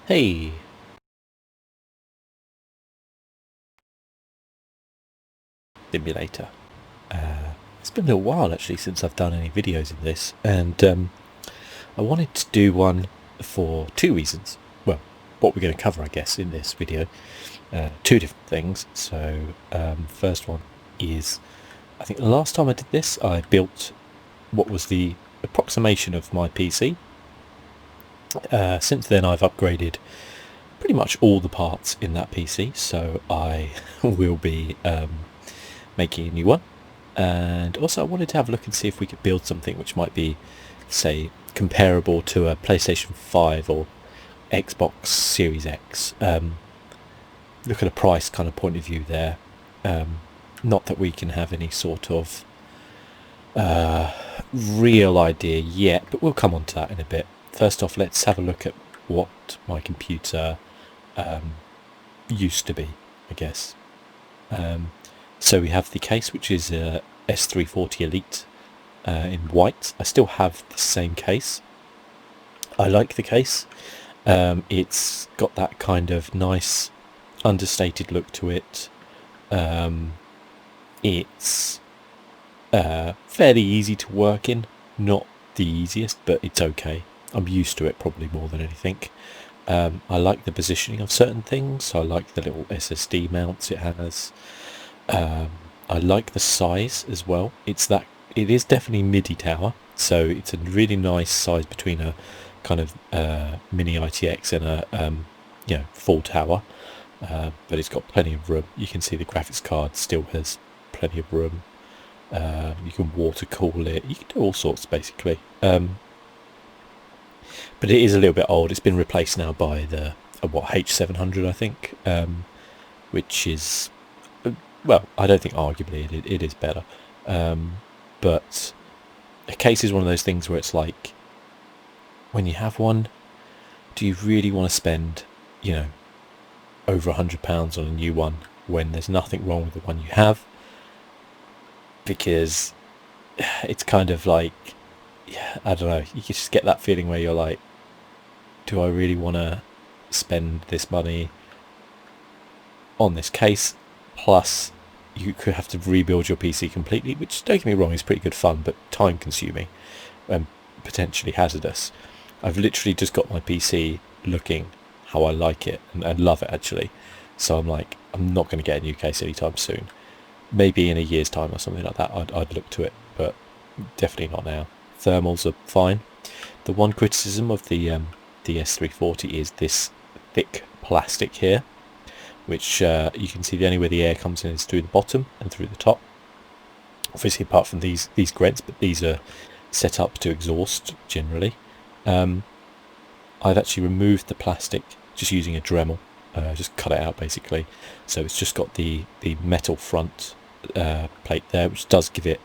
Hey, simulator. It's been a little while actually since I've done any videos in this, and I wanted to do one for two reasons. Well, what we're going to cover, I guess, in this video, two different things. So, first one is, I think the last time I did this, I built what was the approximation of my PC. Since then, I've upgraded pretty much all the parts in that PC, so I will be making a new one. And also I wanted to have a look and see if we could build something which might be, say, comparable to a PlayStation 5 or Xbox Series X. Look at a price kind of point of view there. Not that we can have any sort of real idea yet, but we'll come on to that in a bit. First off, let's have a look at what my computer used to be, I guess. So we have the case, which is a S340 Elite in white. I still have the same case. I like the case. It's got that kind of nice understated look to it. It's fairly easy to work in. Not the easiest, but it's okay. I'm used to it probably more than anything. I like the positioning of certain things. I like the little SSD mounts it has. I like the size as well. It is definitely MIDI tower, so it's a really nice size between a kind of mini ITX and a full tower. But it's got plenty of room. You can see the graphics card still has plenty of room. You can water cool it. You can do all sorts basically. But it is a little bit old. It's been replaced now by the H700, I think, which is. Well, I don't think arguably it is better, but a case is one of those things where it's like, when you have one, do you really want to spend, over £100 on a new one when there's nothing wrong with the one you have? Because it's kind of like, I don't know, you just get that feeling where you're like, do I really want to spend this money on this case? Plus, you could have to rebuild your PC completely, which, don't get me wrong, is pretty good fun, but time consuming and potentially hazardous. I've literally just got my PC looking how I like it and love it actually. So I'm like, I'm not going to get a new case anytime soon. Maybe in a year's time or something like that, I'd look to it, but definitely not now. Thermals are fine. The one criticism of the S340 is this thick plastic here, which you can see the only way the air comes in is through the bottom and through the top. Obviously, apart from these grates, but these are set up to exhaust generally. I've actually removed the plastic just using a Dremel, just cut it out basically. So it's just got the metal front plate there, which does give it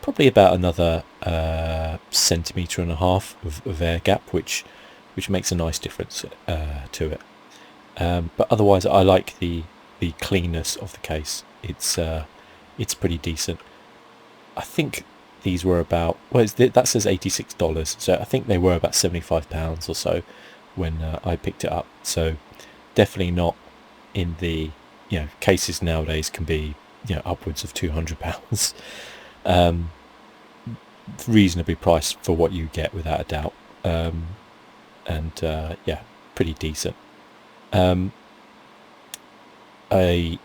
probably about another 1.5 centimetre of air gap, which makes a nice difference to it. But otherwise, I like the cleanness of the case. It's pretty decent. I think these were about, that says $86, so I think they were about £75 or so when I picked it up. So definitely not in the cases nowadays can be upwards of £200. Reasonably priced for what you get without a doubt. Pretty decent. I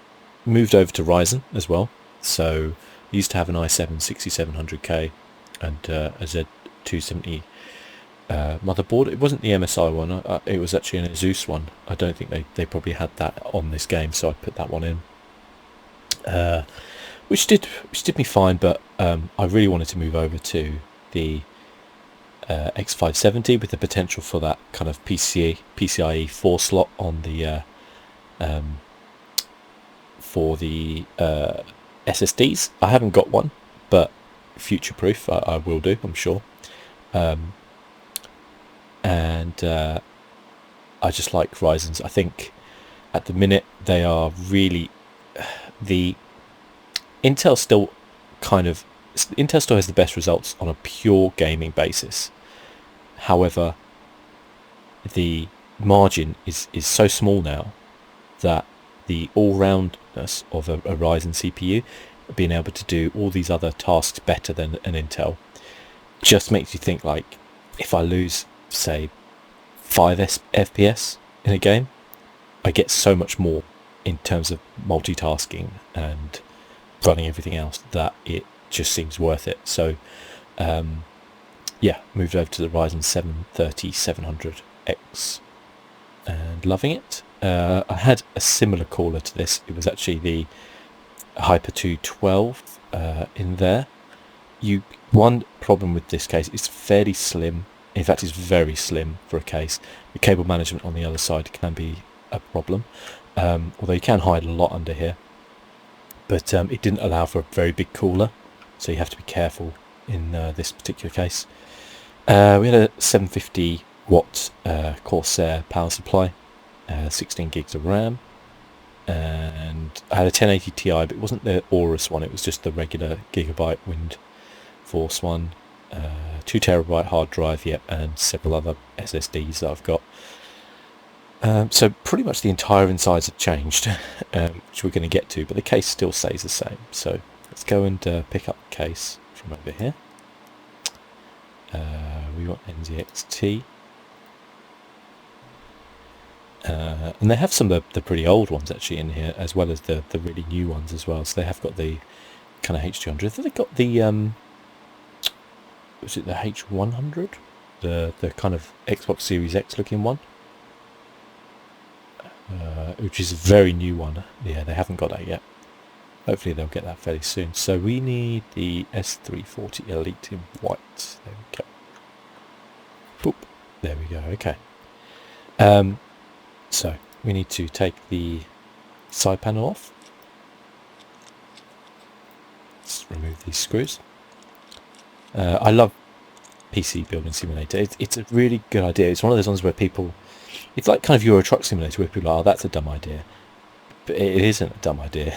moved over to Ryzen as well, so I used to have an i7 6700K and a Z270 motherboard. It wasn't the MSI one, it was actually an Asus one. I don't think they probably had that on this game, so I put that one in, which did me fine, but I really wanted to move over to the X570 with the potential for that kind of PCIe 4 slot on the for the SSDs. I haven't got one, but future proof I will do, I'm sure. I just like Ryzen's. I think at the minute they are really the Intel still has the best results on a pure gaming basis. However, the margin is so small now that the all-roundness of a Ryzen CPU, being able to do all these other tasks better than an Intel, just makes you think, like, if I lose, say, 5 FPS in a game, I get so much more in terms of multitasking and running everything else that it just seems worth it. So yeah, moved over to the Ryzen 7 3700X and loving it. I had a similar cooler to this. It was actually the Hyper 212 in there. One problem with this case, it's fairly slim. In fact, it's very slim for a case. The cable management on the other side can be a problem, although you can hide a lot under here. But it didn't allow for a very big cooler, so you have to be careful in this particular case. We had a 750 watt Corsair power supply, 16 gigs of RAM, and I had a 1080 Ti, but it wasn't the Aorus one, it was just the regular Gigabyte Wind Force one, 2 terabyte hard drive, yep, and several other SSDs that I've got. So pretty much the entire insides have changed, which we're going to get to, but the case still stays the same. So let's go and pick up the case from over here. We want NZXT. And they have some of the pretty old ones actually in here, as well as the really new ones as well. So they have got the kind of H200. I think they've got the was it the H100, the kind of Xbox Series X looking one, which is a very new one. Yeah, they haven't got that yet. Hopefully they'll get that fairly soon. So we need the S340 Elite in white. There we go. Boop. There we go. Okay. So we need to take the side panel off. Let's remove these screws. I love PC Building Simulator. It's a really good idea. It's one of those ones where people, it's like kind of Euro Truck Simulator, where people are, oh, that's a dumb idea. But it isn't a dumb idea.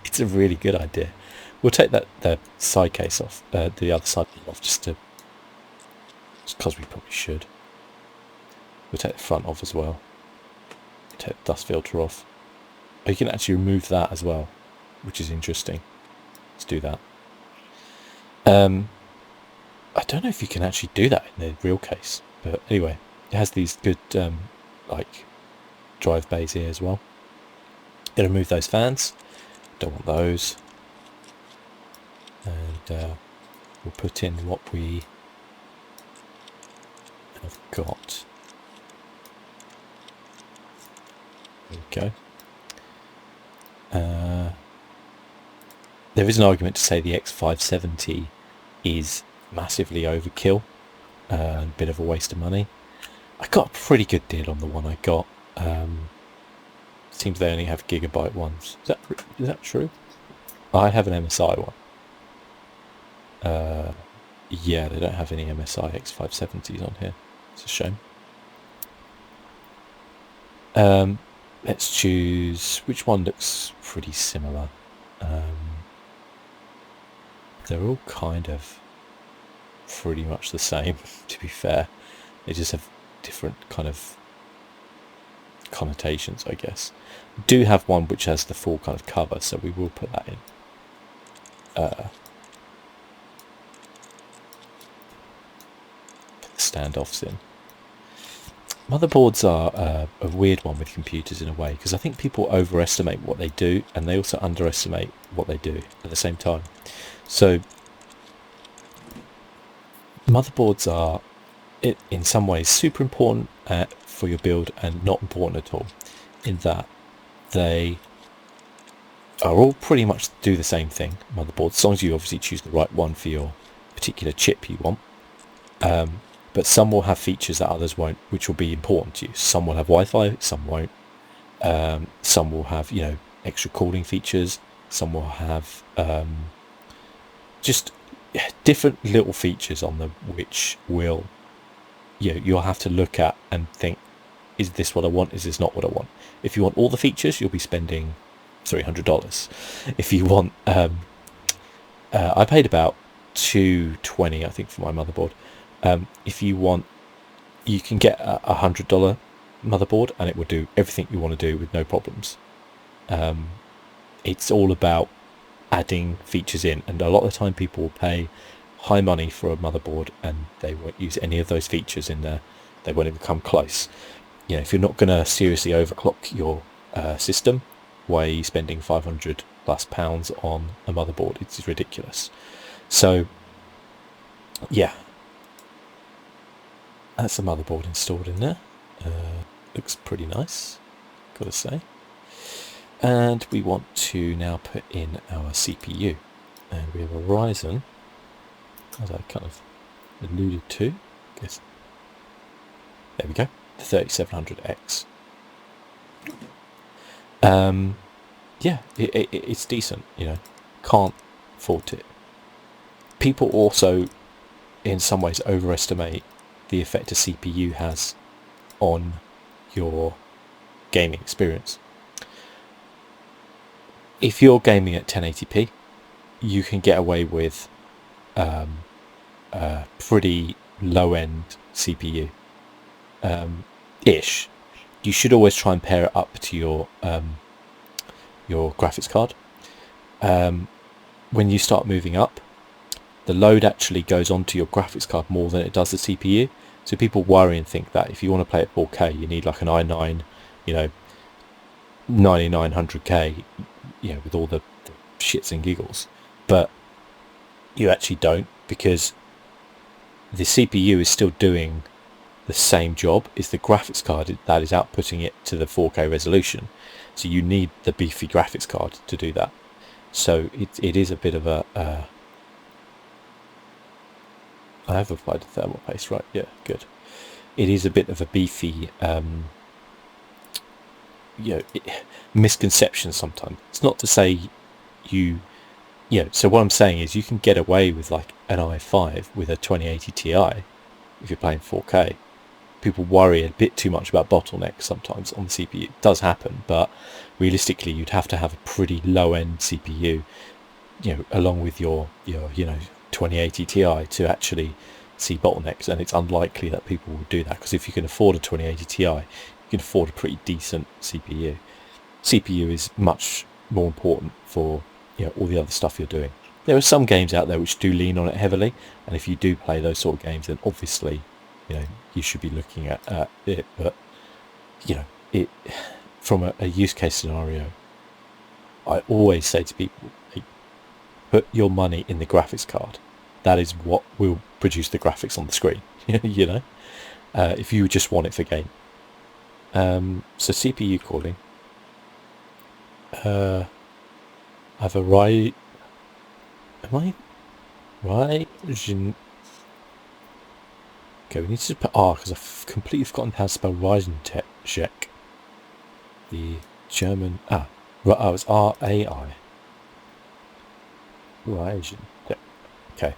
It's a really good idea. We'll take the side case off, the other side off, just because we probably should. We'll take the front off as well. Take the dust filter off. Oh, you can actually remove that as well, which is interesting. Let's do that. I don't know if you can actually do that in the real case, but anyway, it has these good like drive bays here as well. Gonna remove those fans. Don't want those. And we'll put in what we have got. There we go. There is an argument to say the X570 is massively overkill and a bit of a waste of money. I got a pretty good deal on the one I got. Seems they only have gigabyte ones. Is that true? I have an MSI one. Yeah, they don't have any MSI X570s on here. It's a shame. Let's choose which one looks pretty similar. They're all kind of pretty much the same, to be fair. They just have different kind of connotations, I guess. We do have one which has the full kind of cover, so we will put that in. Put the standoffs in. Motherboards are a weird one with computers in a way, because I think people overestimate what they do and they also underestimate what they do at the same time. So motherboards are, in some ways, super important for your build and not important at all, in that they are all pretty much do the same thing, motherboards, as long as you obviously choose the right one for your particular chip you want. But some will have features that others won't, which will be important to you. Some will have Wi-Fi, some won't. Some will have, extra cooling features. Some will have just different little features on them, which will, you'll have to look at and think, is this what I want? Is this not what I want? If you want all the features, you'll be spending $300. If you want, I paid about $220, I think, for my motherboard. If you want, you can get a $100 motherboard, and it will do everything you want to do with no problems. It's all about adding features in, and a lot of the time people will pay high money for a motherboard and they won't use any of those features in there. They won't even come close. You know, if you're not going to seriously overclock your system, why are you spending £500+ on a motherboard? It's ridiculous. So yeah, that's the motherboard installed in there. Looks pretty nice, gotta say. And we want to now put in our CPU, and we have a Ryzen, as I kind of alluded to. Guess there we go, the 3700X. Yeah, it's decent. You know, can't fault it. People also, in some ways, overestimate the effect a CPU has on your gaming experience. If you're gaming at 1080p, you can get away with a pretty low-end CPU ish. You should always try and pair it up to your graphics card. When you start moving up, the load actually goes onto your graphics card more than it does the CPU. So people worry and think that if you want to play at 4K, you need like an i9, you know, 9900K, you know, with all the shits and giggles. But you actually don't, because the CPU is still doing the same job as the graphics card that is outputting it to the 4K resolution. So you need the beefy graphics card to do that. So it is a bit of a I have applied the thermal paste, right? Yeah, good. It is a bit of a beefy misconception sometimes. It's not to say so what I'm saying is you can get away with like an i5 with a 2080 Ti if you're playing 4K. People worry a bit too much about bottlenecks sometimes on the CPU. It does happen, but realistically you'd have to have a pretty low-end CPU, you know, along with your 2080 Ti to actually see bottlenecks, and it's unlikely that people will do that, because if you can afford a 2080 Ti, you can afford a pretty decent CPU. CPU is much more important for, you know, all the other stuff you're doing. There are some games out there which do lean on it heavily, and if you do play those sort of games, then obviously, you know, you should be looking at it. But you know, it from a use case scenario, I always say to people, hey, put your money in the graphics card. That is what will produce the graphics on the screen. You know, if you just want it for game. So CPU calling. I have a Ryzen. Okay, we need to put R, because I've completely forgotten how to spell Ryzen Tech. The German. It's RAI. Ryzen Tech. Okay.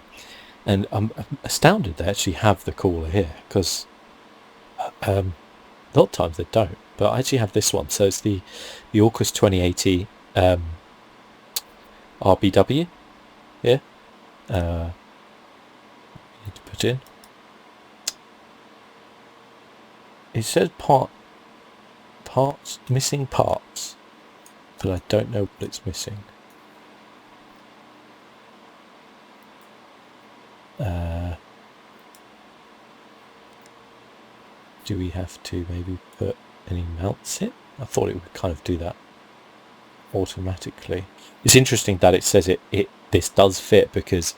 And I'm astounded they actually have the caller here, because a lot of times they don't. But I actually have this one. So it's the Orcus 2080 RBW. Yeah. Need to put in. It says missing parts, but I don't know what it's missing. Do we have to maybe put any mounts in? I thought it would kind of do that automatically. It's interesting that it says this does fit, because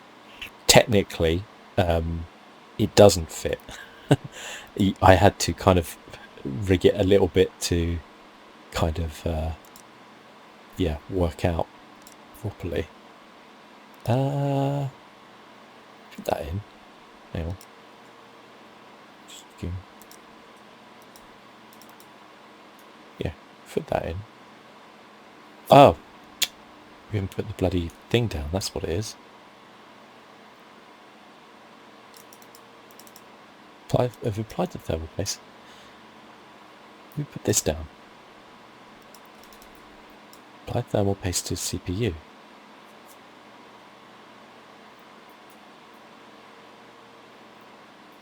technically it doesn't fit. I had to kind of rig it a little bit to kind of work out properly. Put that in. Hang on. Just looking. Yeah, put that in. Oh, we haven't put the bloody thing down. That's what it is. Have applied the thermal paste. We put this down. Apply thermal paste to CPU.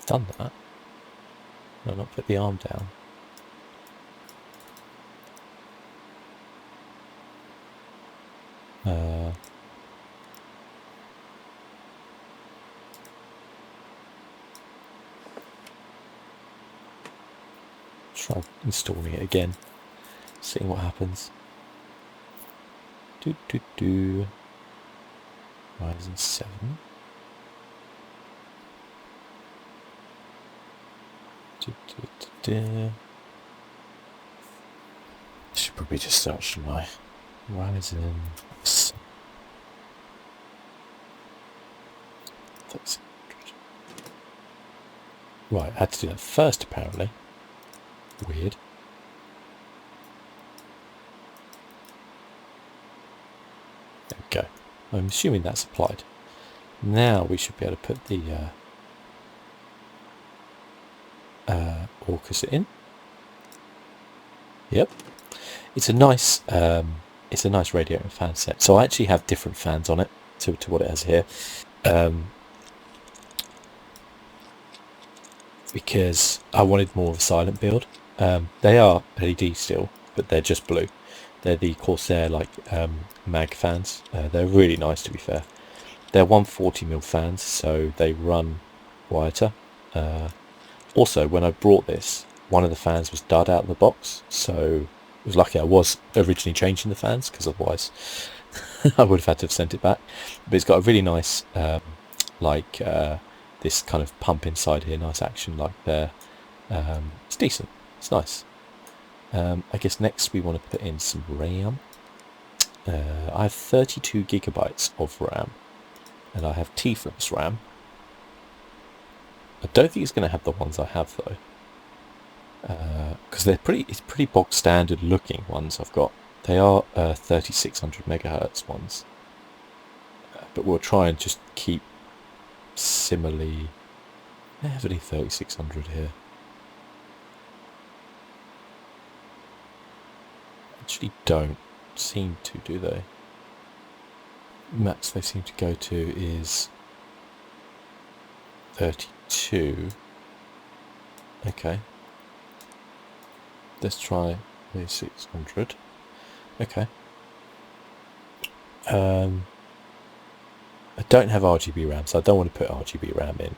Done that. No, not put the arm down. Try installing it again, seeing what happens. Ryzen 7. Should probably just search my Ryzen 7. Right, I had to do that first apparently. Weird. There we go. I'm assuming that's applied. Now we should be able to put the Orcus in. Yep. It's a nice radiator and fan set. So I actually have different fans on it to what it has here. Because I wanted more of a silent build. They are LED still, but they're just blue. They're the Corsair mag fans. They're really nice, to be fair. They're 140mm fans, so they run quieter. Also, when I brought this, one of the fans was dud out of the box, so it was lucky I was originally changing the fans, because otherwise I would have had to have sent it back. But it's got a really nice this kind of pump inside here, nice action like there. It's decent, it's nice. I guess next we want to put in some RAM. I have 32GB of RAM, and I have T-Flex RAM. I don't think it's going to have the ones I have though, because it's pretty bog standard looking ones I've got. They are 3600 megahertz ones, but we'll try and just keep similarly. I have any 3600 here. Actually don't seem to, do they? Max they seem to go to is 32. Okay. Let's try 3600. Okay. I don't have RGB RAM, so I don't want to put RGB RAM in.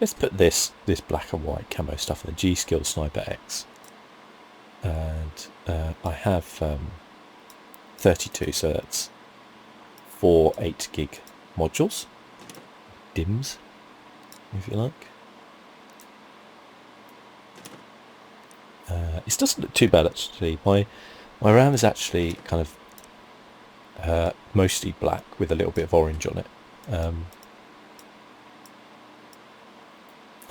Let's put this black and white camo stuff in the G-Skill Sniper X. And I have 32, so that's 4 8GB modules, DIMMs, if you like. It doesn't look too bad actually. My RAM is actually kind of mostly black with a little bit of orange on it.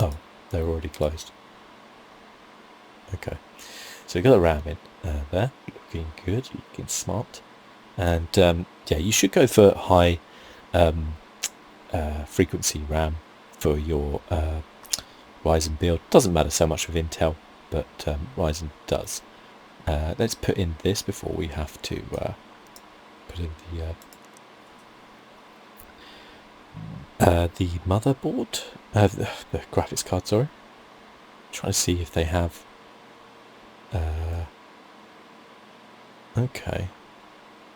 Oh, they're already closed. Okay. So we've got the RAM in there, looking good, looking smart. And yeah, you should go for high frequency RAM for your Ryzen build. Doesn't matter so much with Intel, but Ryzen does. Let's put in this before we have to put in the motherboard, the graphics card, sorry. Trying to see if they have okay,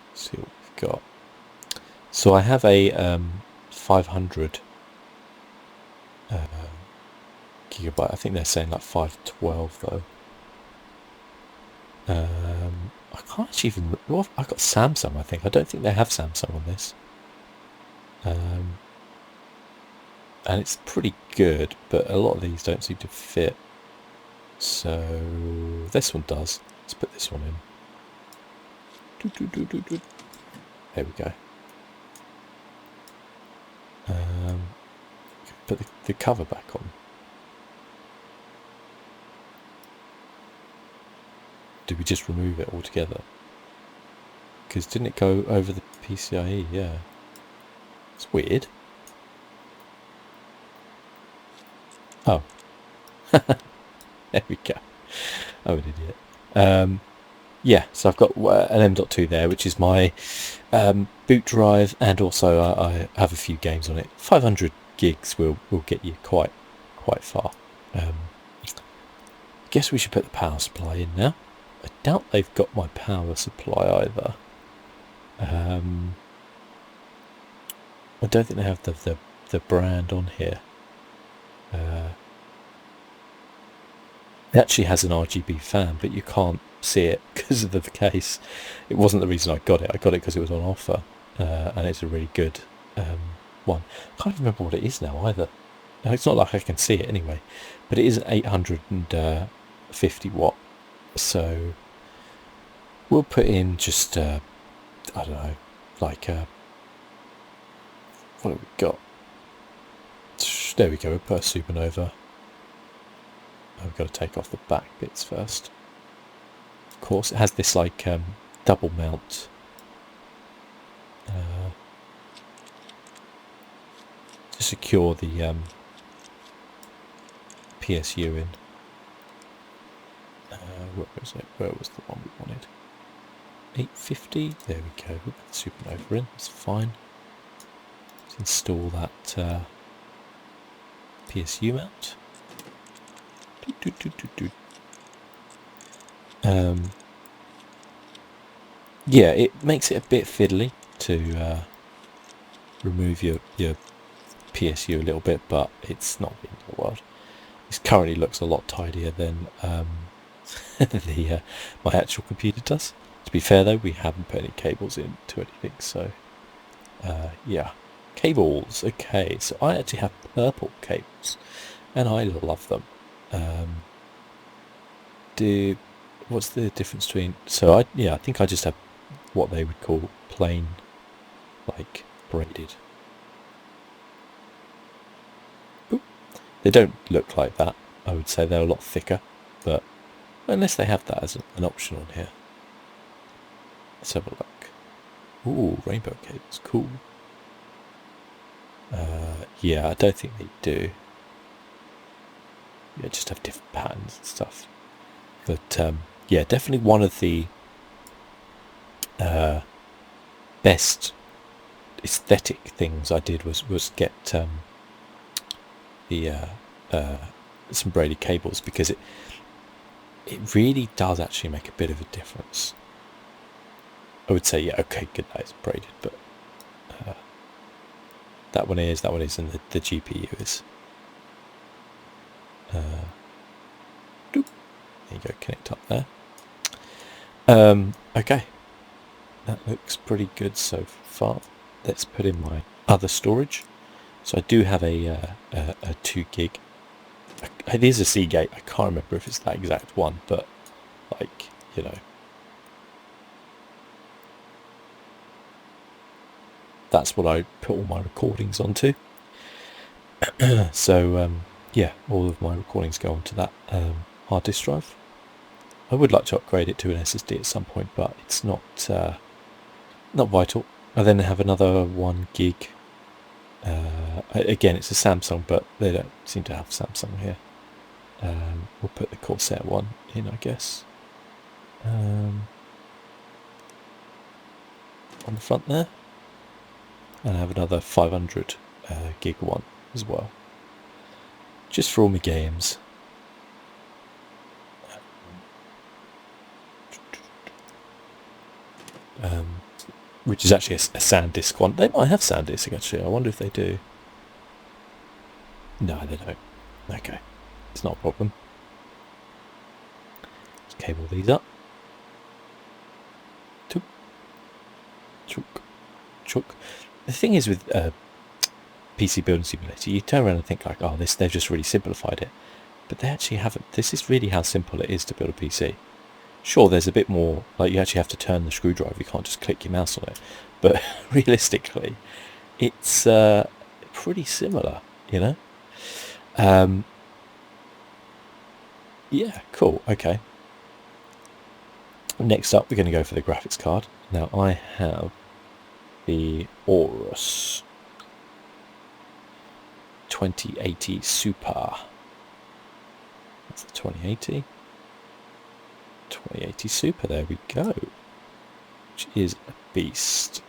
let's see what we've got. So I have a 500 gigabyte. I think they're saying like 512 though. I can't actually even. Well, I've got Samsung. I think I don't think they have Samsung on this. And it's pretty good, but a lot of these don't seem to fit. So this one does. Let's put this one in. There we go. Put the cover back on. Did we just remove it altogether? Because didn't it go over the PCIe? Yeah. It's weird. Oh. There we go. I'm an idiot. Yeah, so I've got an M.2 there, which is my boot drive, and also I have a few games on it. 500 gigs will get you quite far. Guess we should put the power supply in now. I doubt they've got my power supply either. I don't think they have the brand on here. It actually has an RGB fan, but you can't see it because of the case. It wasn't the reason I got it. I got it because it was on offer, and it's a really good one. I can't remember what it is now either. It's not like I can see it anyway, but it is an 850 watt. So we'll put in just I don't know, like what have we got? There we go. We'll put a supernova. I've got to take off the back bits first. Of course, it has this like double mount. To secure the PSU in. Where was it? Where was the one we wanted? 850. There we go. We'll put the supernova in. That's fine. Let's install that PSU mount. Yeah, it makes it a bit fiddly to remove your PSU a little bit, but it's not the end of the world. This currently looks a lot tidier than my actual computer does. To be fair though, we haven't put any cables into anything, so yeah. Cables, okay, so I actually have purple cables, and I love them. What's the difference between? So I think I just have what they would call plain, like braided. Ooh. They don't look like that. I would say they're a lot thicker, but unless they have that as an option on here. Let's have a look. Ooh, rainbow cables, cool. Yeah, I don't think they do. Yeah, just have different patterns and stuff. But yeah, definitely one of the best aesthetic things I did was get the some braided cables, because it really does actually make a bit of a difference. I would say, yeah, okay, good, that is braided, but that one is, and the GPU is. There you go, connect up there. Okay, that looks pretty good so far. Let's put in my other storage. So I do have a 2 gig. It is a Seagate. I can't remember if it's that exact one, but like, you know, that's what I put all my recordings onto. So yeah, all of my recordings go onto that hard disk drive. I would like to upgrade it to an SSD at some point, but it's not vital. I then have another 1 gig. Again, it's a Samsung, but they don't seem to have Samsung here. We'll put the Corsair one in, I guess. On the front there. And I have another 500 gig one as well. Just for all my games. Which is actually a SanDisk one. They might have SanDisk actually. I wonder if they do. No, they don't. Okay, it's not a problem. Let's cable these up. Chook, chook, chook. The thing is with PC Building Simulator, you turn around and think like, oh, they've just really simplified it, but they actually haven't. This is really how simple it is to build a PC. Sure, there's a bit more, like you actually have to turn the screwdriver, you can't just click your mouse on it, but realistically it's pretty similar, you know. Yeah, cool, okay. Next up we're going to go for the graphics card. Now I have the Aorus 2080 Super. That's the 2080 Super, there we go, which is a beast.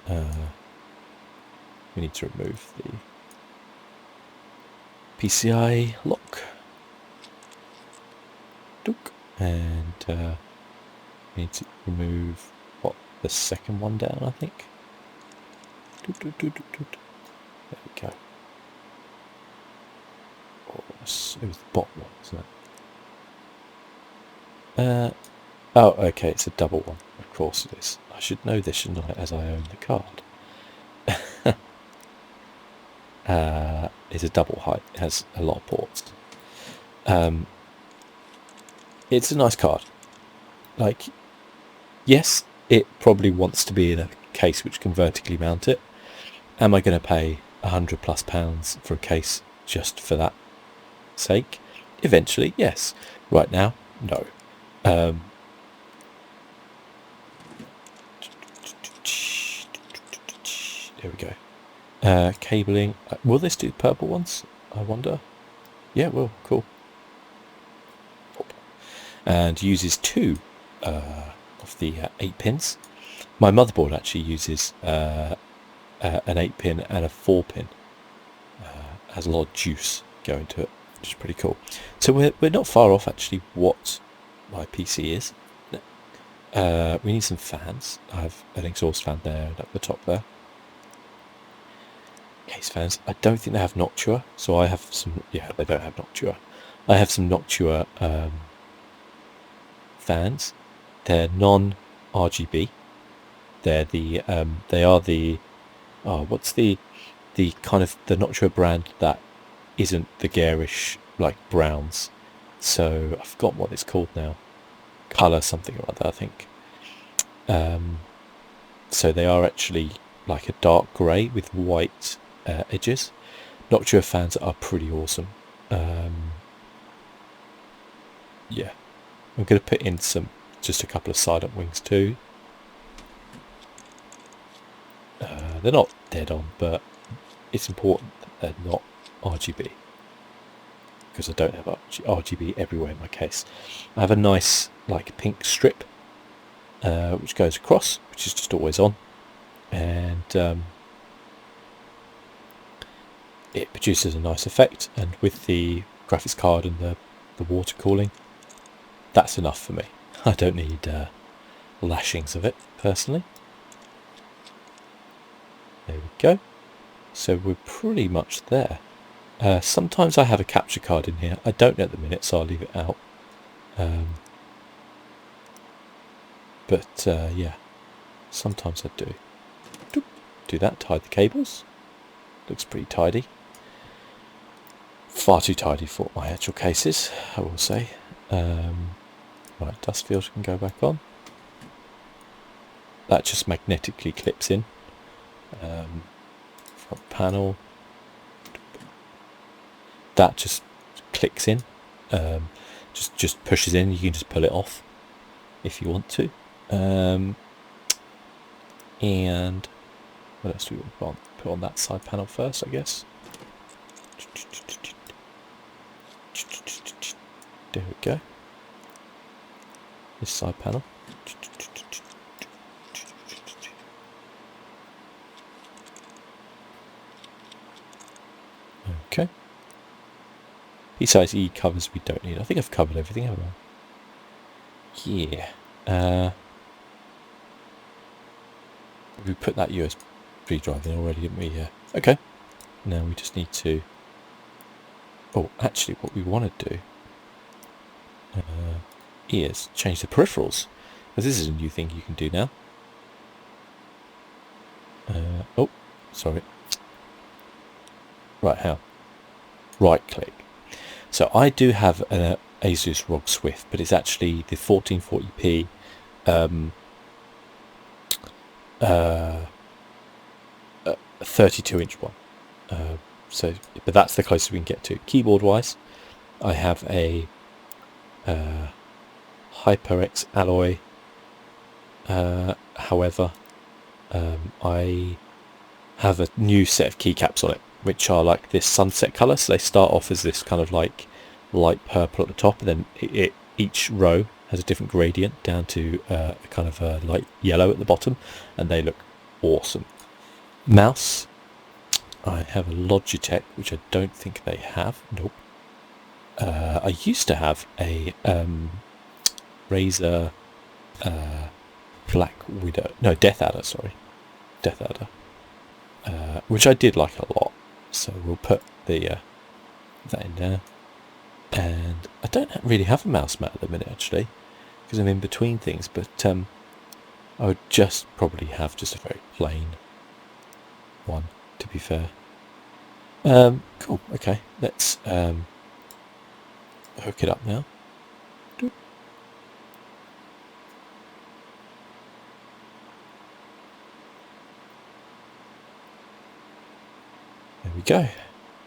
We need to remove the PCI lock, and we need to remove what the second one down, I think. There we go. Oh, it was the bottom one, wasn't it? Oh, okay, it's a double one. Of course it is. I should know this, shouldn't I, as I own the card. It's a double height. It has a lot of ports. It's a nice card. Like, yes, it probably wants to be in a case which can vertically mount it. Am I going to pay £100+ for a case just for that sake? Eventually, yes. Right now, no. There we go. Cabling. Will this do purple ones? I wonder. Yeah, it will. Cool. And uses 2 of the 8 pins. My motherboard actually uses an 8-pin and a 4-pin. Has a lot of juice going to it, which is pretty cool. So we're not far off actually what my PC is. We need some fans. I have an exhaust fan there and at the top there. Case fans. I don't think they have Noctua, so I have some. Yeah, they don't have Noctua. I have some Noctua fans. They're non-RGB. They're the they are the what's the kind of the Noctua brand that isn't the garish like browns. So I forgot what it's called now. Colour something or other, I think. So they are actually like a dark grey with white edges. Noctua fans are pretty awesome. Yeah, I'm going to put in just a couple of side-up wings too. They're not dead on, but it's important that they're not RGB, because I don't have RGB everywhere in my case. I have a nice like pink strip which goes across, which is just always on, and it produces a nice effect. And with the graphics card and the water cooling, that's enough for me. I don't need lashings of it personally. There we go. So we're pretty much there. Sometimes I have a capture card in here. I don't at the minute, so I'll leave it out. But yeah, sometimes I do. Do that, tie the cables. Looks pretty tidy. Far too tidy for my actual cases, I will say. Right, dust filter can go back on. That just magnetically clips in. Front panel. That just clicks in. Just pushes in. You can just pull it off if you want to. And what else do we want to put on that side panel first, I guess. There we go. This side panel. Okay. Besides E covers we don't need. I think I've covered everything, haven't I? Yeah. We put that USB drive in already, didn't we? Yeah. Okay. Now we just need to... Oh, actually what we want to do is change the peripherals. Because this is a new thing you can do now. Oh, sorry. Right, how? Right click. So I do have an Asus ROG Swift, but it's actually the 1440p 32-inch one. But that's the closest we can get to. Keyboard wise, I have a HyperX Alloy. However, I have a new set of keycaps on it, which are like this sunset colour. So they start off as this kind of like light purple at the top, and then each row has a different gradient down to a kind of a light yellow at the bottom, and they look awesome. Mouse, I have a Logitech, which I don't think they have. Nope. I used to have a Razer Black Widow, no, Death Adder, sorry, Death Adder, which I did like a lot. So we'll put the that in there. And I don't really have a mouse mat at the minute, actually, because I'm in between things, but I would just probably have just a very plain one, to be fair. Cool, okay, let's hook it up now. There we go.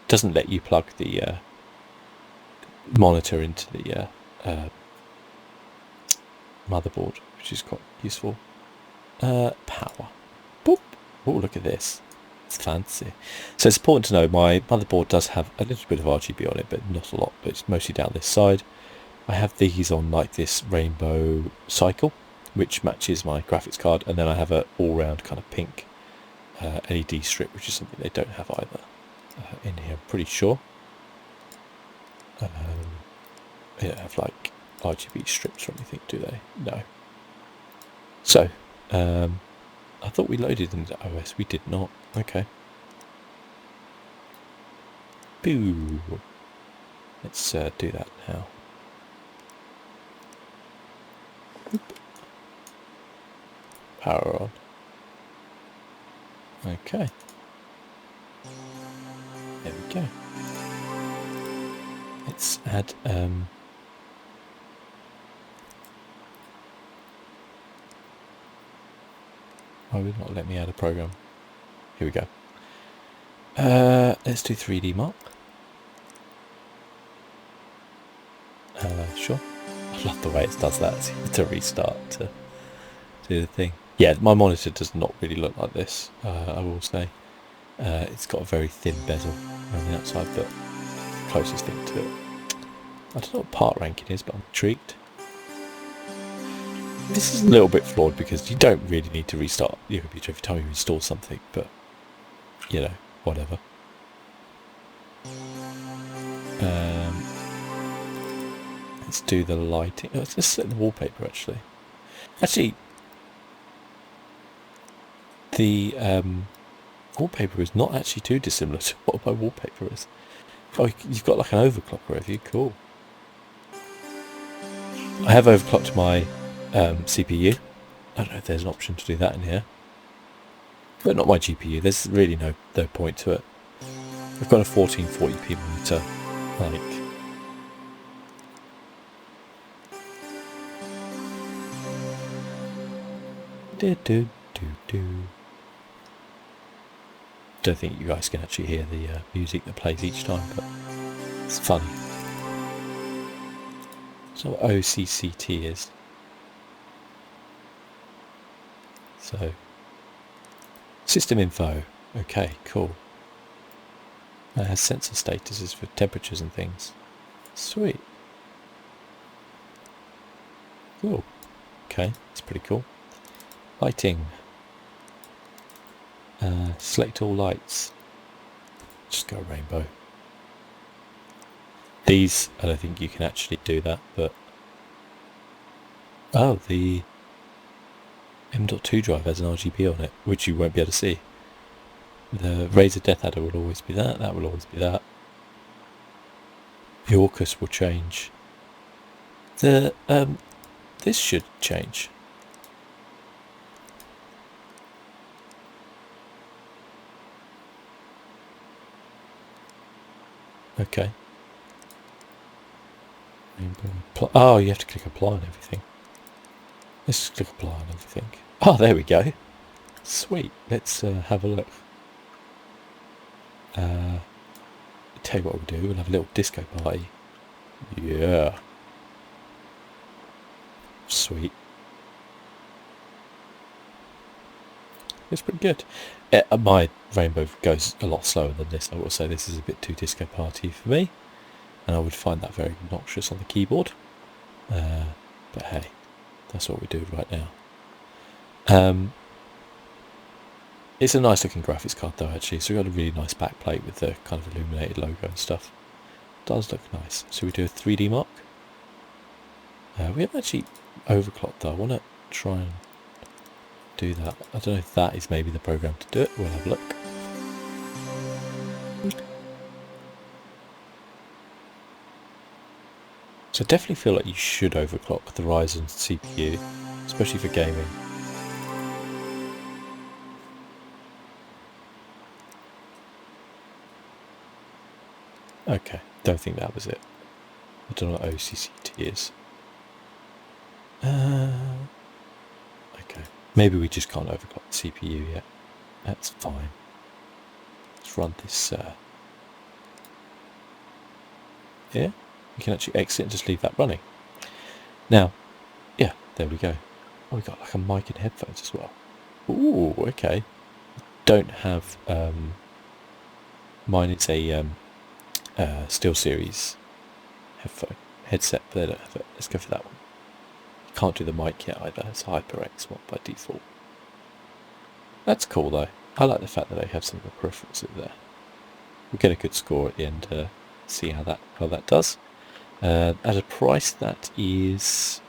Doesn't let you plug the monitor into the motherboard, which is quite useful. Power. Boop. Oh, look at this. It's fancy. So it's important to know my motherboard does have a little bit of RGB on it, but not a lot, but it's mostly down this side. I have these on like this rainbow cycle, which matches my graphics card, and then I have an all-round kind of pink LED strip, which is something they don't have either in here, I'm pretty sure. They don't have like RGB strips or anything, do they? No. So, I thought we loaded into OS. We did not. Okay. Boo. Let's do that now. Oop. Power on. Okay. There we go. Let's add why would not let me add a program? Here we go. Let's do 3D Mark. Sure. I love the way it does that. So you have to restart to do the thing. Yeah, my monitor does not really look like this, I will say. It's got a very thin bezel around the outside, but the closest thing to it. I don't know what part ranking is, but I'm intrigued. This is a little bit flawed because you don't really need to restart your computer every time you install something, but, you know, whatever. Let's do the lighting. Oh, let's set the wallpaper, actually. Actually, the wallpaper is not actually too dissimilar to what my wallpaper is. Oh, you've got like an overclocker, have you? Cool. I have overclocked my CPU. I don't know if there's an option to do that in here. But not my GPU. There's really no point to it. I've got a 1440p monitor. Like... Don't think you guys can actually hear the music that plays each time, but it's funny. So what OCCT is. So, system info. Okay, cool. It has sensor statuses for temperatures and things. Sweet. Cool. Okay, that's pretty cool. Lighting. Select all lights. Just go rainbow. These, I don't think you can actually do that, but... Oh, the M.2 drive has an RGB on it, which you won't be able to see. The Razer Death Adder will always be that, that will always be that. The Orcus will change. The, this should change. Okay. Oh, you have to click apply on everything. Let's just click apply on everything. Oh, there we go. Sweet. Let's have a look. Tell you what we'll do. We'll have a little disco party. Yeah. Sweet. It's pretty good. My rainbow goes a lot slower than this. I will say this is a bit too disco party for me, and I would find that very obnoxious on the keyboard. But hey, that's what we do right now. It's a nice looking graphics card though, actually. So we've got a really nice backplate with the kind of illuminated logo and stuff. It does look nice. So we do a 3D mark. We haven't actually overclocked though. I want to try and do that. I don't know if that is maybe the program to do it. We'll have a look. So I definitely feel like you should overclock the Ryzen CPU, especially for gaming. Okay, don't think that was it. I don't know what OCCT is. Okay, maybe we just can't overclock the CPU yet. That's fine. Let's run this. Yeah, we can actually exit and just leave that running. Now, yeah, there we go. Oh, we got like a mic and headphones as well. Ooh, okay. Don't have mine. It's a SteelSeries headset, but they don't have it. Let's go for that one. Can't do the mic yet either. It's a HyperX one by default. That's cool though. I like the fact that they have some of the peripherals in there. We'll get a good score at the end to see how that does. At a price that is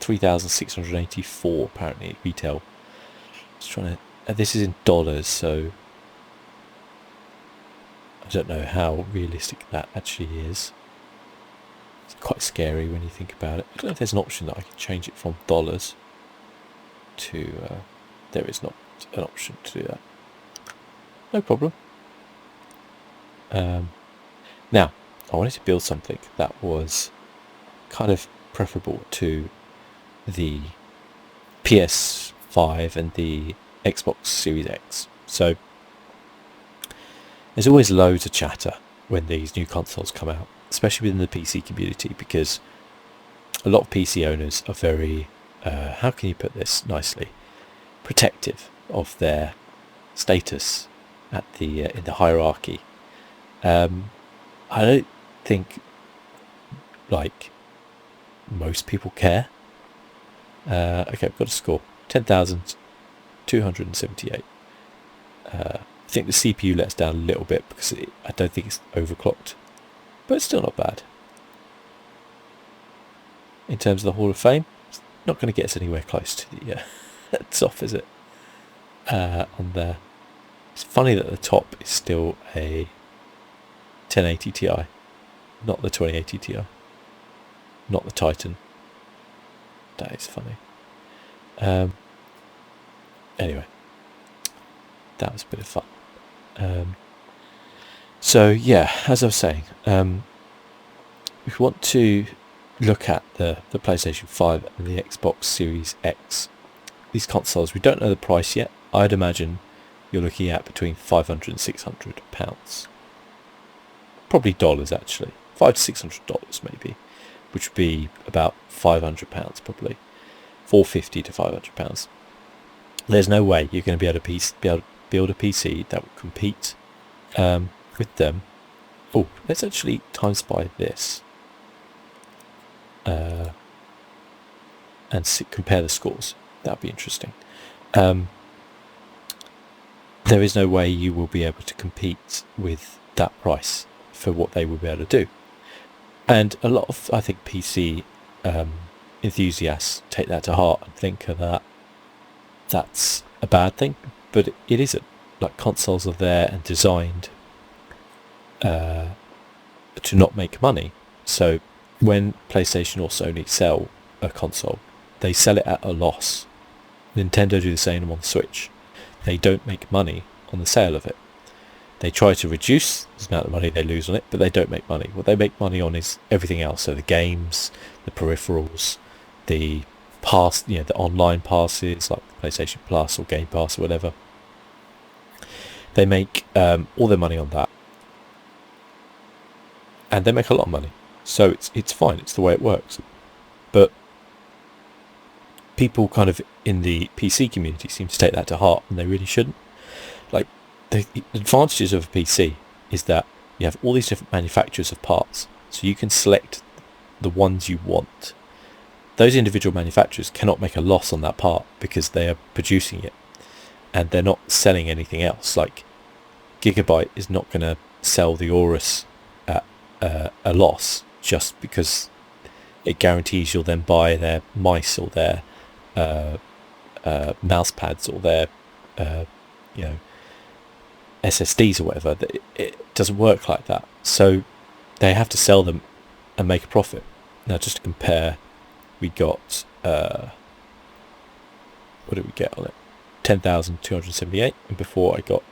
$3,684 apparently at retail. Just trying to. This is in dollars, so I don't know how realistic that actually is. It's quite scary when you think about it. I don't know if there's an option that I can change it from dollars to. There is not an option to do that. No problem. Now, I wanted to build something that was kind of preferable to the PS5 and the Xbox Series X. So there's always loads of chatter when these new consoles come out, especially within the PC community, because a lot of PC owners are very, how can you put this nicely, protective of their status at the in the hierarchy. I don't think like most people care. Okay, I've got a score 10,278. I think the CPU lets down a little bit because I don't think it's overclocked, but it's still not bad. In terms of the Hall of Fame, it's not going to get us anywhere close to the top, is it? On there. It's funny that the top is still a 1080 Ti, not the 2080 Ti, not the Titan. That is funny. Anyway, that was a bit of fun. So yeah, as I was saying, if we want to look at the PlayStation 5 and the Xbox Series X, these consoles, we don't know the price yet. I'd imagine you're looking at between £500 and £600. Probably dollars actually, $500 to $600 maybe, which would be about £500 probably, £450 to £500. There's no way you're going to be able to build a PC that will compete with them. Oh, let's actually times by this and compare the scores. That'd be interesting. There is no way you will be able to compete with that price for what they will be able to do. And a lot of, I think, PC enthusiasts take that to heart and think that that's a bad thing, but it isn't. Like, consoles are there and designed to not make money. So when PlayStation or Sony sell a console, they sell it at a loss. Nintendo do the same on the Switch. They don't make money on the sale of it. They try to reduce the amount of money they lose on it, but they don't make money. What they make money on is everything else. So the games, the peripherals, the pass, the online passes like PlayStation Plus or Game Pass or whatever. They make all their money on that, and they make a lot of money. So it's fine. It's the way it works. But people kind of in the PC community seem to take that to heart, and they really shouldn't. Like, the advantages of a PC is that you have all these different manufacturers of parts, so you can select the ones you want. Those individual manufacturers cannot make a loss on that part because they are producing it and they're not selling anything else. Like, Gigabyte is not going to sell the Aorus at a loss just because it guarantees you'll then buy their mice or their mouse pads or their you know, SSDs or whatever, that it doesn't work like that. So they have to sell them and make a profit. Now, just to compare, we got what did we get on it? 10,278, and before I got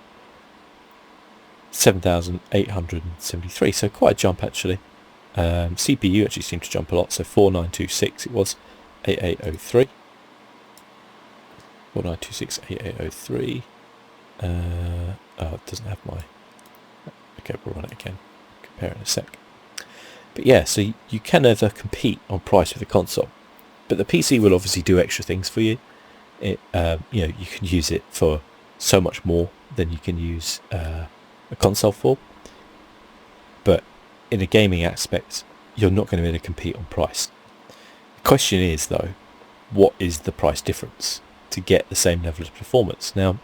7,873. So quite a jump actually. CPU actually seemed to jump a lot. So 4926 it was 8803. 4926 8803. Oh, it doesn't have my. Okay, we'll run it again. Compare in a sec. But yeah, so you can never compete on price with a console, but the PC will obviously do extra things for you. It, you know, you can use it for so much more than you can use a console for. But in a gaming aspect, you're not going to be able to compete on price. The question is, though, what is the price difference to get the same level of performance? Now,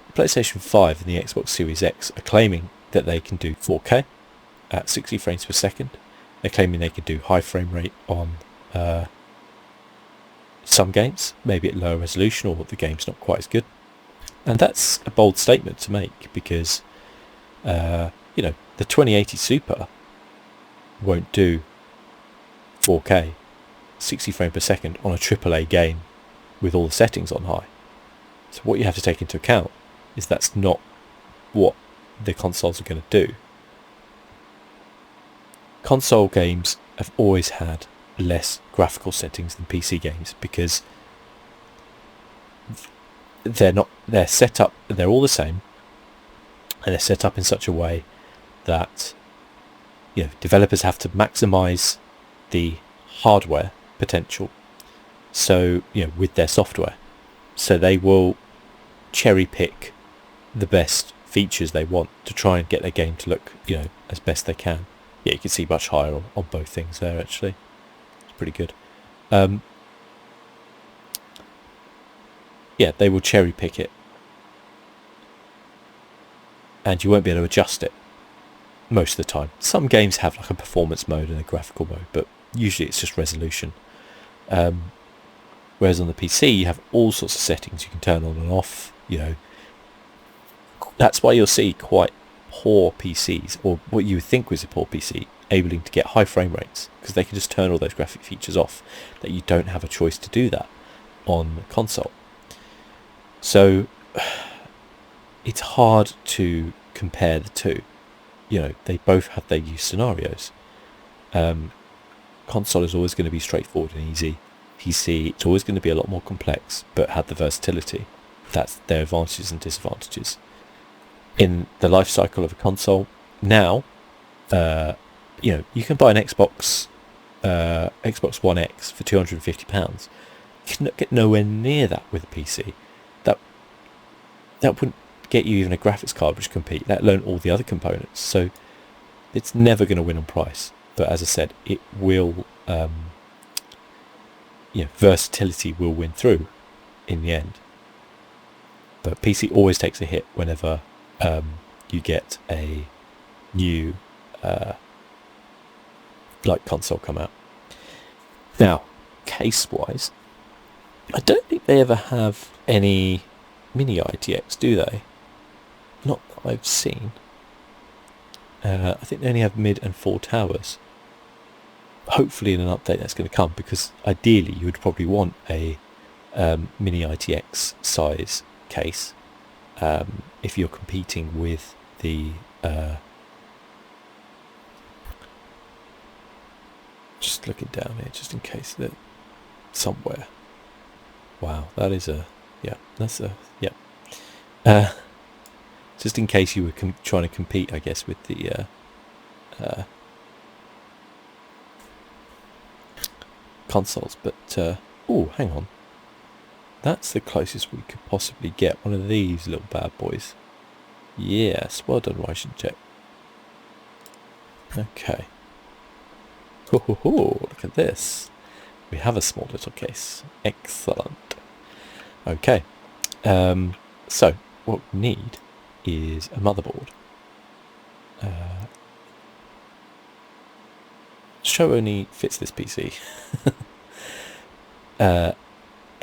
the PlayStation 5 and the Xbox Series X are claiming that they can do 4K at 60 frames per second. They're claiming they can do high frame rate on some games, maybe at lower resolution, or the game's not quite as good. And that's a bold statement to make because, you know, the 2080 Super won't do 4K 60 frames per second on a AAA game with all the settings on high. So what you have to take into account is that's not what the consoles are going to do. Console games have always had less graphical settings than PC games because they're set up, they're all the same, and they're set up in such a way that, you know, developers have to maximize the hardware potential, so, you know, with their software, so they will cherry pick the best features they want to try and get their game to look, you know, as best they can. Yeah, you can see much higher on both things there actually. It's pretty good. Yeah, they will cherry pick it and you won't be able to adjust it most of the time. Some games have like a performance mode and a graphical mode, but usually it's just resolution. Whereas on the PC you have all sorts of settings you can turn on and off, you know. That's why you'll see quite poor PCs, or what you would think was a poor PC, able to get high frame rates, because they can just turn all those graphic features off, that you don't have a choice to do that on console. So it's hard to compare the two. You know, they both have their use scenarios. Console is always going to be straightforward and easy. PC, it's always going to be a lot more complex, but have the versatility. That's their advantages and disadvantages. In the life cycle of a console now, you know, you can buy an Xbox One X for £250. You can get nowhere near that with a PC. That wouldn't get you even a graphics card which compete, let alone all the other components. So it's never going to win on price. But as I said, it will, you know, versatility will win through in the end. But PC always takes a hit whenever you get a new like console come out. Now, case-wise, I don't think they ever have any mini ITX, do they? Not that I've seen. I think they only have mid and 4 towers. Hopefully in an update that's going to come, because ideally you would probably want a mini ITX size case if you're competing with the just looking down here just in case that somewhere. Wow, that is a, yeah, that's a, yeah. Just in case you were trying to compete, I guess, with the consoles. But oh, hang on, that's the closest we could possibly get. One of these little bad boys. Yes, well done, Check. Okay. Oh, look at this. We have a small little case. Excellent. Okay. So what we need is a motherboard. Show only fits this PC.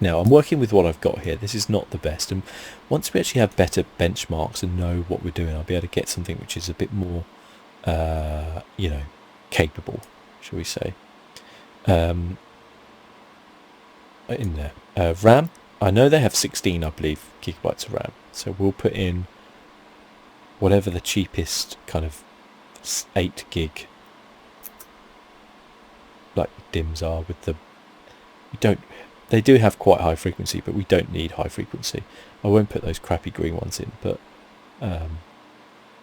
Now, I'm working with what I've got here. This is not the best. And once we actually have better benchmarks and know what we're doing, I'll be able to get something which is a bit more, you know, capable, shall we say. In there. RAM. I know they have 16, I believe, gigabytes of RAM. So we'll put in whatever the cheapest kind of 8 gig like DIMMs are with the... They do have quite high frequency, but we don't need high frequency. I won't put those crappy green ones in, but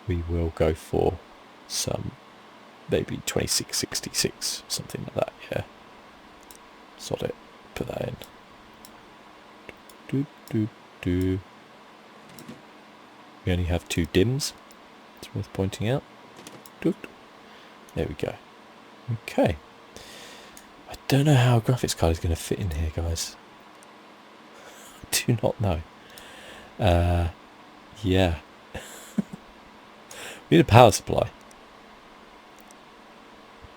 we will go for some maybe 2666, something like that, yeah. Sod it, put that in. We only have 2 DIMMs, it's worth pointing out. There we go. Okay. I don't know how a graphics card is going to fit in here, guys. I do not know. Yeah. We need a power supply.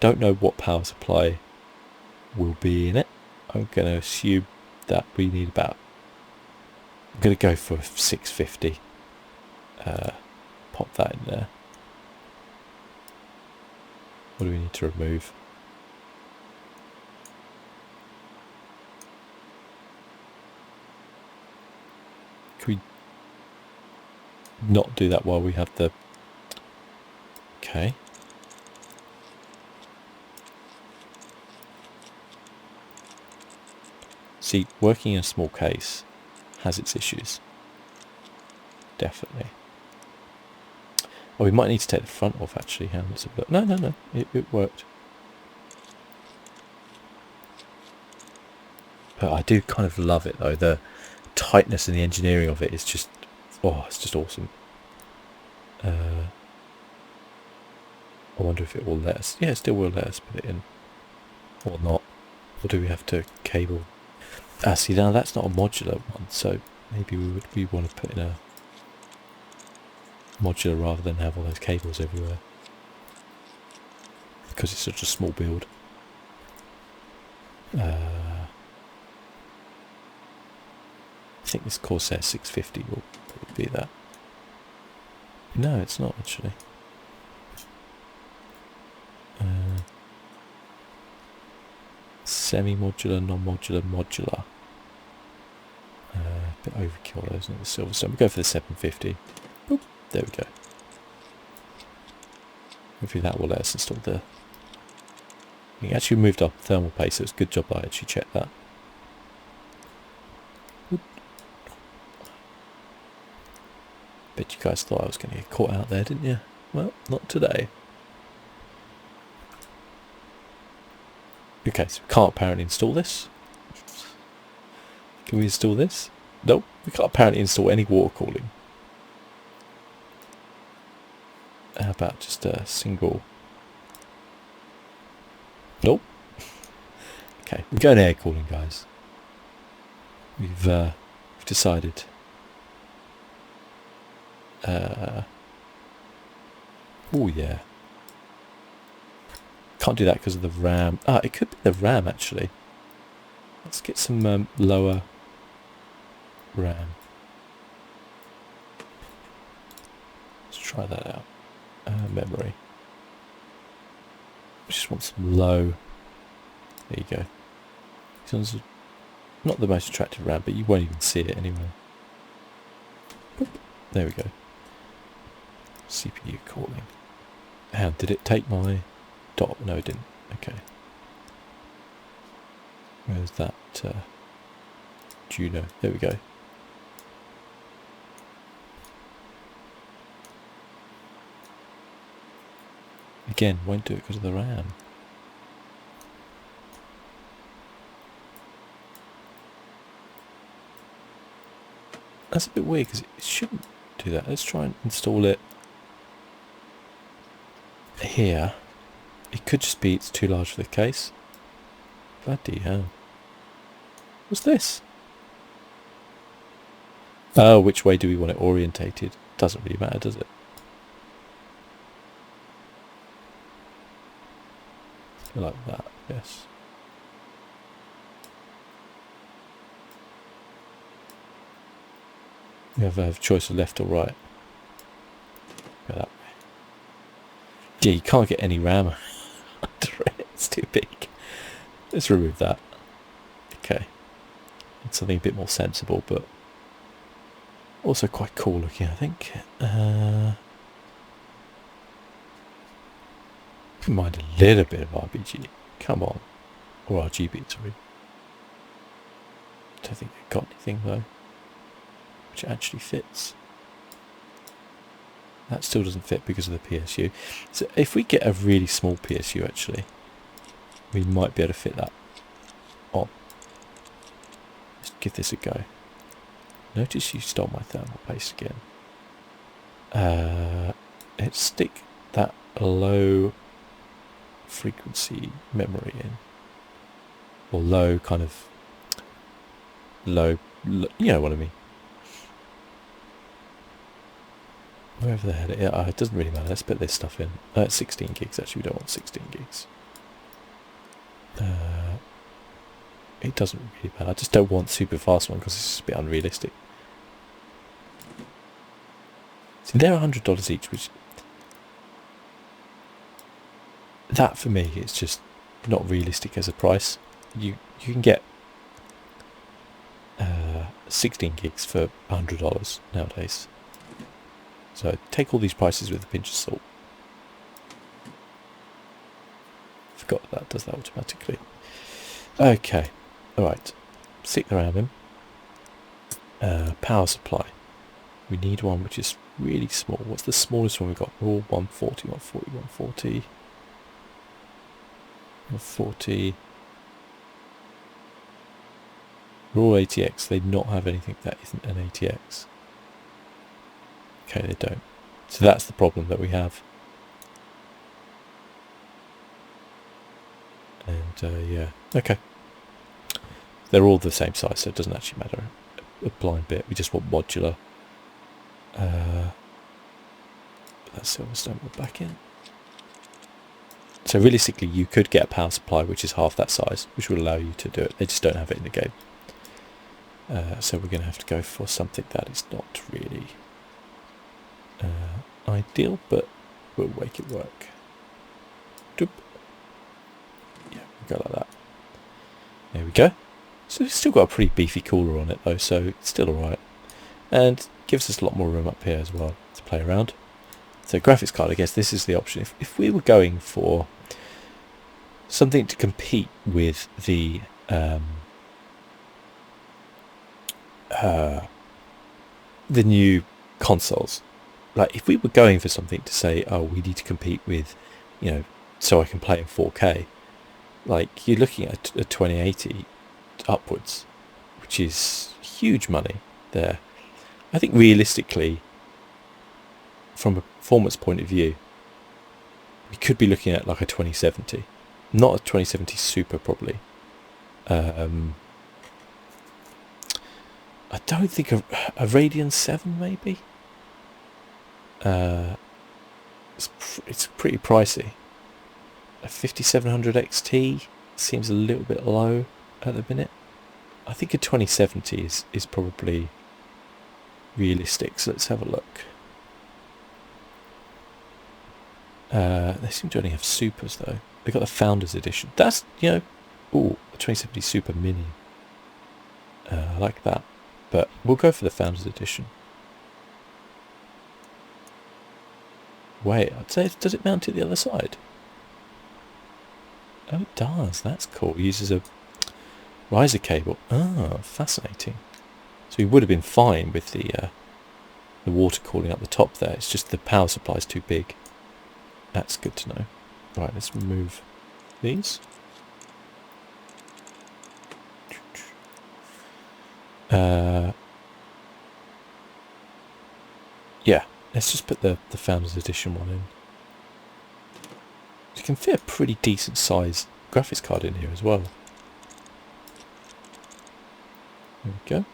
Don't know what power supply will be in it. I'm going to assume that we need about... I'm going to go for 650. Pop that in there. What do we need to remove? Can we not do that while we have the... Okay. See, working in a small case has its issues. Definitely. Oh, we might need to take the front off, actually. No. It worked. But I do kind of love it, though. The tightness and the engineering of it is just... Oh, it's just awesome. I wonder if it will let us... Yeah, it still will let us put it in. Or not. Or do we have to cable... Ah, see, now that's not a modular one, so maybe we want to put in a modular rather than have all those cables everywhere. Because it's such a small build. I think this Corsair 650 will probably be that. No, it's not actually. Semi-modular, non-modular, modular. A bit overkill though, isn't it? The Silverstone. We'll go for the 750. Boop. There we go. Hopefully that will let us install the... We actually moved up thermal paste, so it's a good job that I actually checked that. Boop. Bet you guys thought I was going to get caught out there, didn't you? Well, not today. Okay, so we can't apparently install this. Can we install this? Nope, we can't apparently install any water cooling. How about just a single... Nope. Okay, we're going air cooling, guys. We've decided. Oh yeah. Can't do that because of the RAM. Ah, it could be the RAM actually. Let's get some lower RAM. Let's try that out. Memory. We just want some low. There you go. This one's not the most attractive RAM, but you won't even see it anyway. Boop. There we go. CPU calling. How did it take my dot? No, it didn't. Okay. Where's that Juno? There we go. Again, won't do it because of the RAM. That's a bit weird because it shouldn't do that. Let's try and install it here. It could just be it's too large for the case. Bloody hell. What's this? Oh, which way do we want it orientated? Doesn't really matter, does it? Like that, yes. We have a choice of left or right. Go that way. Yeah, you can't get any RAM under it. It's too big. Let's remove that. Okay. It's something a bit more sensible, but also quite cool looking, I think. Mind a little bit of RBG. Come on. Or RGB, sorry. Don't think they've got anything though, which actually fits. That still doesn't fit because of the PSU. So if we get a really small PSU actually, we might be able to fit that on. Let's give this a go. Notice you stole my thermal paste again. Let's stick that low frequency memory in. Or low kind of low, you know what I mean. Wherever the hell it doesn't really matter. Let's put this stuff in. 16 gigs actually. We don't want 16 gigs. It doesn't really matter. I just don't want super fast one because it's a bit unrealistic. See, they're $100 each, which that for me is just not realistic as a price. You can get 16 gigs for $100 nowadays. So take all these prices with a pinch of salt. Forgot that does that automatically. Okay, alright. Stick the RAM in. Power supply. We need one which is really small. What's the smallest one we've got? Oh, 140, 140, 140. 140. Raw ATX. They do not have anything that isn't an ATX. Okay, they don't. So that's the problem that we have. And yeah, okay. They're all the same size, so it doesn't actually matter a blind bit. We just want modular. That Silverstone will back in. So realistically, you could get a power supply which is half that size, which will allow you to do it. They just don't have it in the game. So we're going to have to go for something that is not really ideal, but we'll make it work. Doop. Yeah, we'll go like that. There we go. So it's still got a pretty beefy cooler on it though, so it's still alright. And gives us a lot more room up here as well to play around. So graphics card, I guess this is the option. If we were going for something to compete with the new consoles, like if we were going for something to say, oh, we need to compete with, you know, so I can play in 4K, like you're looking at a 2080 upwards, which is huge money there. I think realistically, from a performance point of view, we could be looking at like a 2070, not a 2070 Super probably. I don't think a Radeon 7 maybe. It's pretty pricey. A 5700 XT seems a little bit low at the minute. I think a 2070 is probably realistic, so let's have a look. They seem to only have Supers though. They've got the Founders Edition. That's, you know, ooh, a 2070 Super Mini. I like that. But we'll go for the Founders Edition. Wait, I'd say, does it mount to the other side? Oh, it does. That's cool. It uses a riser cable. Ah, fascinating. So we would have been fine with the water cooling up the top there. It's just the power supply is too big. That's good to know. Right, let's remove these. Yeah, let's just put the Founders Edition one in. You can fit a pretty decent sized graphics card in here as well. There we go.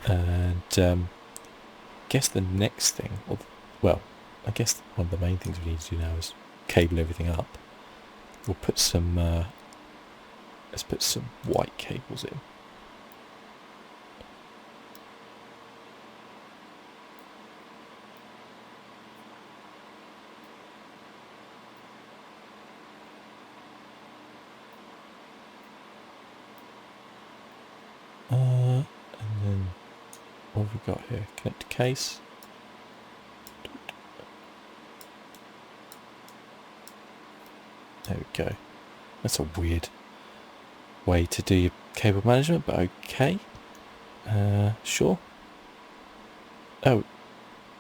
And guess the next thing, well, I guess one of the main things we need to do now is cable everything up. We'll put some, let's put some white cables in. What have we got here? Connect to case. There we go. That's a weird way to do your cable management, but okay. Sure. Oh,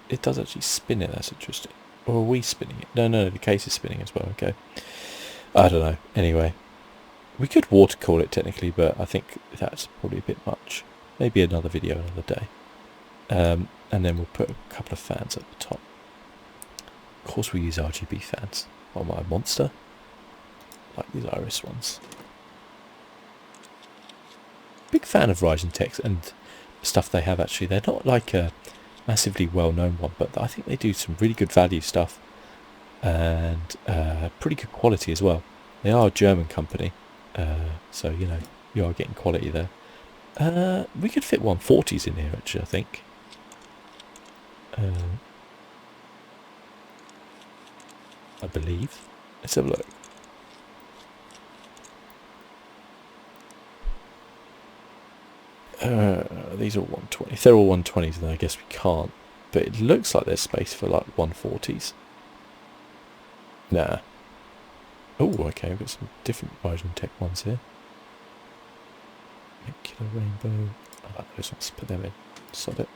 it does actually spin it. That's interesting. Or are we spinning it? No, the case is spinning as well. Okay. I don't know. Anyway, we could water cool it technically, but I think that's probably a bit much. Maybe another video another day. And then we'll put a couple of fans at the top. Of course we use RGB fans on my monster. Like these iris ones. Big fan of Ryzen Techs and stuff they have actually. They're not like a massively well-known one, but I think they do some really good value stuff and pretty good quality as well. They are a German company, so you know you are getting quality there. We could fit 140s in here actually, I think. I believe. Let's have a look. These are 120. If they're all 120s, then I guess we can't. But it looks like there's space for like 140s. Nah. Oh, okay. We've got some different Ryzen Tech ones here. Killer Rainbow. I like those ones. Put them in. Sod it.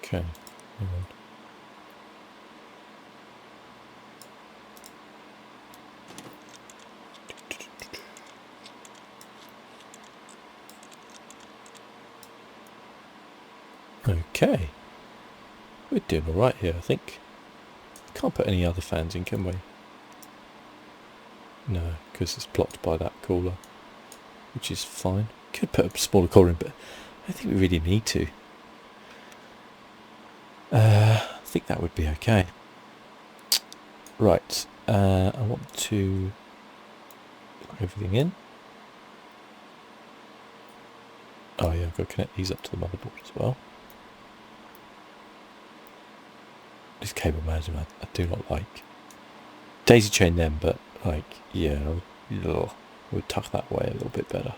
Okay. Hang on. Okay. We're doing alright here, I think. Can't put any other fans in, can we? No, because it's blocked by that cooler. Which is fine. Could put a smaller cooler in, but I don't think we really need to. I think that would be okay. Right. I want to plug everything in. Oh yeah, I've got to connect these up to the motherboard as well. This cable management I do not like. Daisy chain them, but like, yeah, we'll tuck that way a little bit better.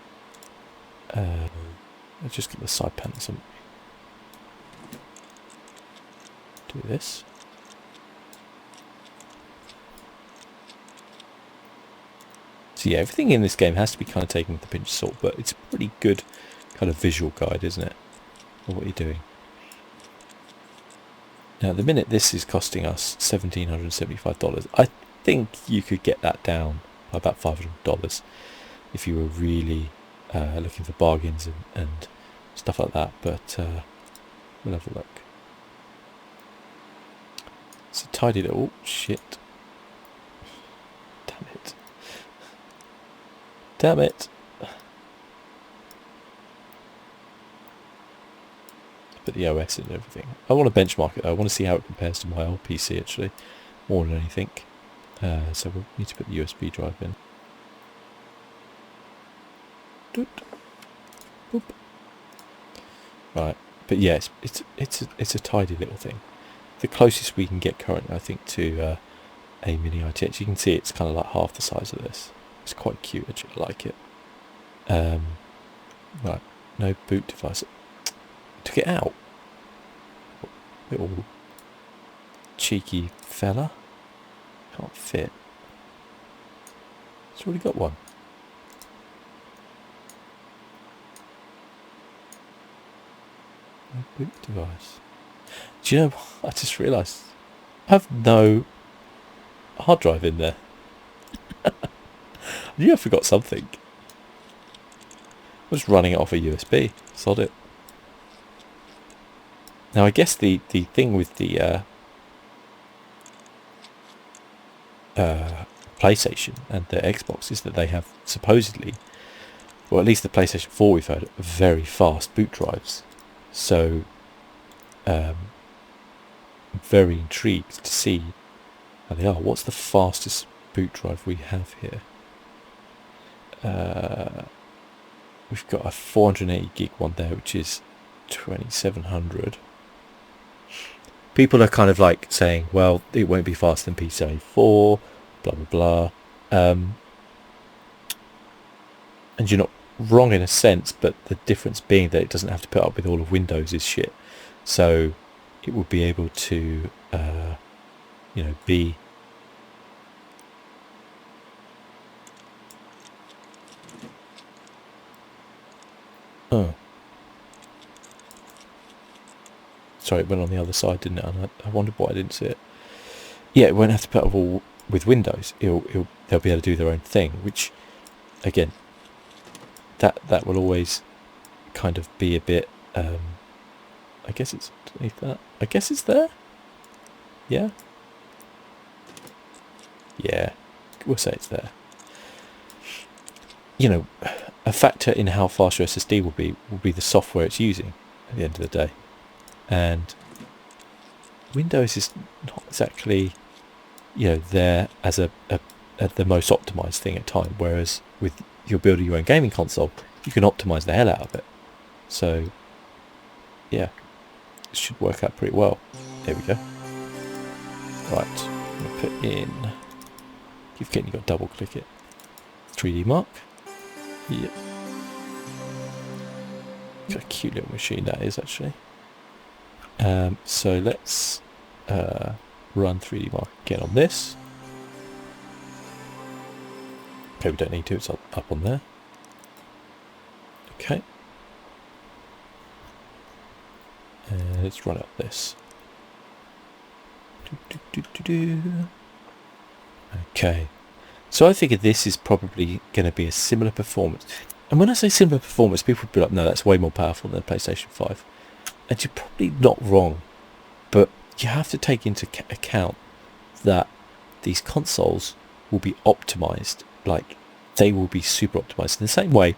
Let's just get the side panels and do this. So yeah, everything in this game has to be kind of taken with a pinch of salt, but it's a pretty good kind of visual guide, isn't it, of what you're doing. Now, at the minute, this is costing us $1,775. I think you could get that down by about $500 if you were really looking for bargains and stuff like that, but we'll have a look. It's a tidy little... Oh, shit. Damn it. Damn it. Put the OS in and everything. I want to benchmark it though. I want to see how it compares to my old PC actually, more than anything. So we'll need to put the USB drive in. Doot. Boop. Right, but yes, it's a tidy little thing. The closest we can get currently, I think, to a mini ITX. You can see it's kind of like half the size of this. It's quite cute actually. I like it. Right, no boot device. Took it out. Little cheeky fella. Can't fit. It's already got one. No boot device. Do you know what? I just realised I have no hard drive in there. I knew I forgot something. I was running it off a USB. Sod it. Now I guess the thing with the PlayStation and the Xbox is that they have supposedly, or at least the PlayStation 4 we've heard, very fast boot drives. So I'm very intrigued to see how they are. What's the fastest boot drive we have here? We've got a 480 gig one there, which is 2700. people are kind of like saying, well, it won't be faster than PCIe 4, blah blah blah, and you're not wrong in a sense, but the difference being that it doesn't have to put up with all of Windows' shit, so it will be able to be sorry, it went on the other side, didn't it? And I wondered why I didn't see it. Yeah, it won't have to put up all with Windows. They'll be able to do their own thing, which again, that will always kind of be a bit. I guess it's underneath that. I guess it's there. Yeah. Yeah, we'll say it's there. You know, a factor in how fast your SSD will be the software it's using at the end of the day. And Windows is not exactly, there as the most optimized thing at time. Whereas with you're building your own gaming console, you can optimize the hell out of it. So, yeah, it should work out pretty well. There we go. Right, I'm going to put in. You've got to double click it. 3D Mark. Yep. Got a cute little machine that is actually. So let's run 3D Mark again on this. Okay, we don't need to, it's up on there. Okay. And let's run out this. Okay. So I figured this is probably going to be a similar performance. And when I say similar performance, people would be like, no, that's way more powerful than the PlayStation 5. And you're probably not wrong. But you have to take into account that these consoles will be optimized. Like, they will be super optimized. In the same way,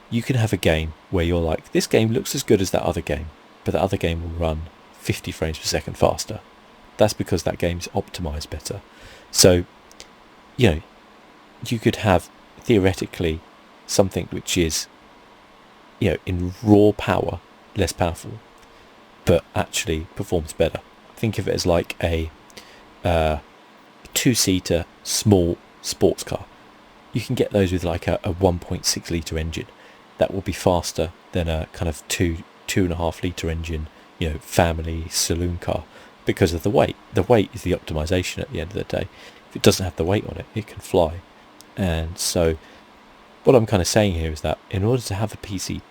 you can have a game where you're like, this game looks as good as that other game, but that other game will run 50 frames per second faster. That's because that game's optimized better. So, you could have, theoretically, something which is, in raw power, less powerful, but actually performs better. Think of it as like a two-seater small sports car. You can get those with like a 1.6 litre engine. That will be faster than a kind of 2.5 litre engine, family saloon car, because of the weight. The weight is the optimization at the end of the day. If it doesn't have the weight on it, it can fly. And so what I'm kind of saying here is that in order to have a PC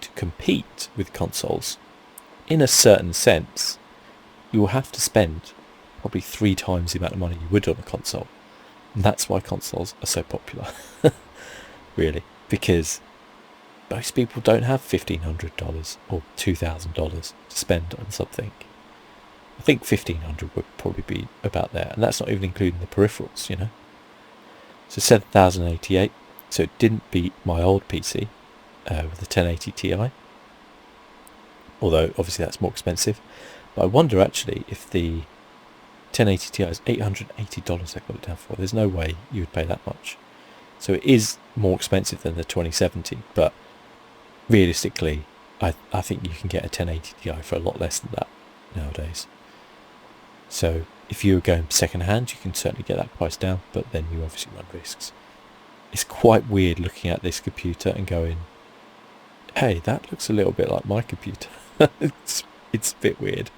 to compete with consoles, in a certain sense, you will have to spend probably 3 times the amount of money you would on a console. And that's why consoles are so popular, really, because most people don't have $1,500 or $2,000 to spend on something. I think $1,500 would probably be about there, and that's not even including the peripherals, So 7088, so it didn't beat my old PC with the 1080 Ti, although obviously that's more expensive. But I wonder actually if the 1080 Ti is $880 I got it down for. There's no way you would pay that much. So it is more expensive than the 2070, but realistically, I think you can get a 1080 Ti for a lot less than that nowadays. So if you were going second hand, you can certainly get that price down, but then you obviously run risks. It's quite weird looking at this computer and going, hey, that looks a little bit like my computer. it's a bit weird.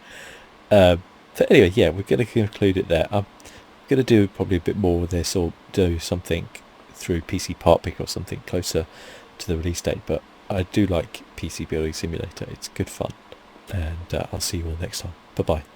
So anyway, yeah, we're going to conclude it there. I'm going to do probably a bit more with this, or do something through PC Part Picker or something closer to the release date, but I do like PC Building Simulator. It's good fun, and I'll see you all next time. Bye bye.